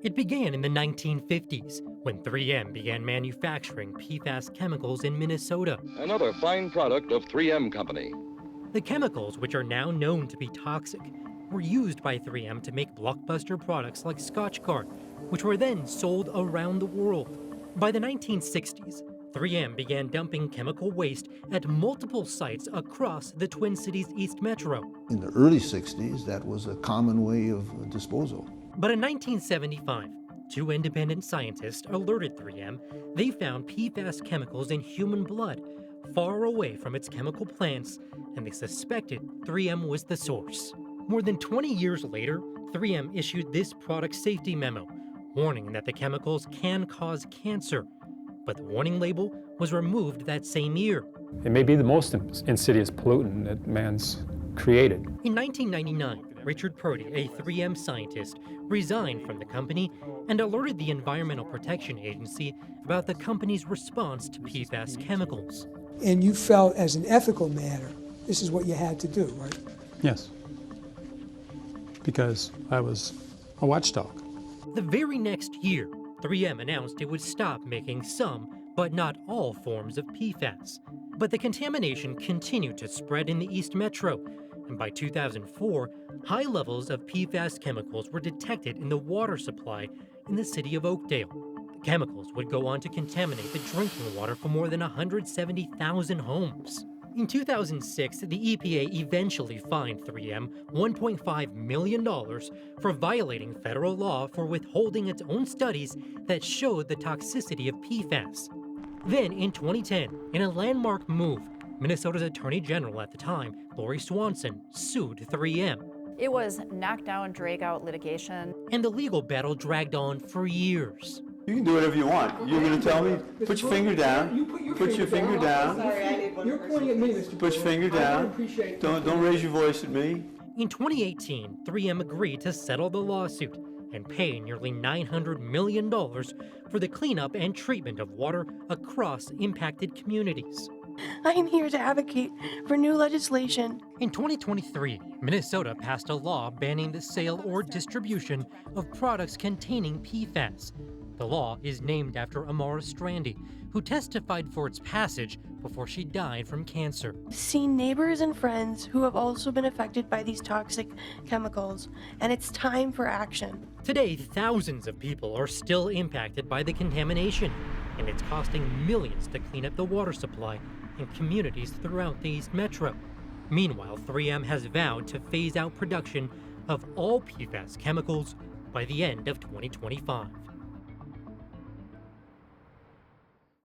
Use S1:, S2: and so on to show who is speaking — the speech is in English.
S1: It began in the 1950s when 3M began manufacturing PFAS chemicals in Minnesota.
S2: Another fine product of 3M Company.
S1: The chemicals, which are now known to be toxic, were used by 3M to make blockbuster products like Scotchgard, which were then sold around the world. By the 1960s, 3M began dumping chemical waste at multiple sites across the Twin Cities East Metro.
S3: In the early 60s, that was a common way of disposal.
S1: But in 1975, two independent scientists alerted 3M they found PFAS chemicals in human blood far away from its chemical plants, and they suspected 3M was the source. More than 20 years later, 3M issued this product safety memo, warning that the chemicals can cause cancer. But the warning label was removed that same year.
S4: It may be the most insidious pollutant that man's created.
S1: In 1999, Richard Purdy, a 3M scientist, resigned from the company and alerted the Environmental Protection Agency about the company's response to PFAS chemicals.
S5: And you felt as an ethical matter, this is what you had to do, right?
S4: Yes, because I was a watchdog.
S1: The very next year, 3M announced it would stop making some, but not all forms of PFAS. But the contamination continued to spread in the East Metro, and by 2004, high levels of PFAS chemicals were detected in the water supply in the city of Oakdale. The chemicals would go on to contaminate the drinking water for more than 170,000 homes. In 2006, the EPA eventually fined 3M $1.5 million for violating federal law for withholding its own studies that showed the toxicity of PFAS. Then, in 2010, in a landmark move, Minnesota's Attorney General at the time, Lori Swanson, sued 3M.
S6: It was knockdown, drag-out litigation.
S1: And the legal battle dragged on for years.
S7: You can do whatever you want. You're going to tell me, put your finger down. Put your finger down.
S5: You're pointing at me, Mr.
S7: Put your finger down. Don't raise your voice at me.
S1: In 2018, 3M agreed to settle the lawsuit and pay nearly $900 million for the cleanup and treatment of water across impacted communities.
S8: I'm here to advocate for new legislation.
S1: In 2023, Minnesota passed a law banning the sale or distribution of products containing PFAS. The law is named after Amara Strandy, who testified for its passage before she died from cancer.
S8: I've seen neighbors and friends who have also been affected by these toxic chemicals, and it's time for action.
S1: Today, thousands of people are still impacted by the contamination, and it's costing millions to clean up the water supply in communities throughout the East Metro. Meanwhile, 3M has vowed to phase out production of all PFAS chemicals by the end of 2025.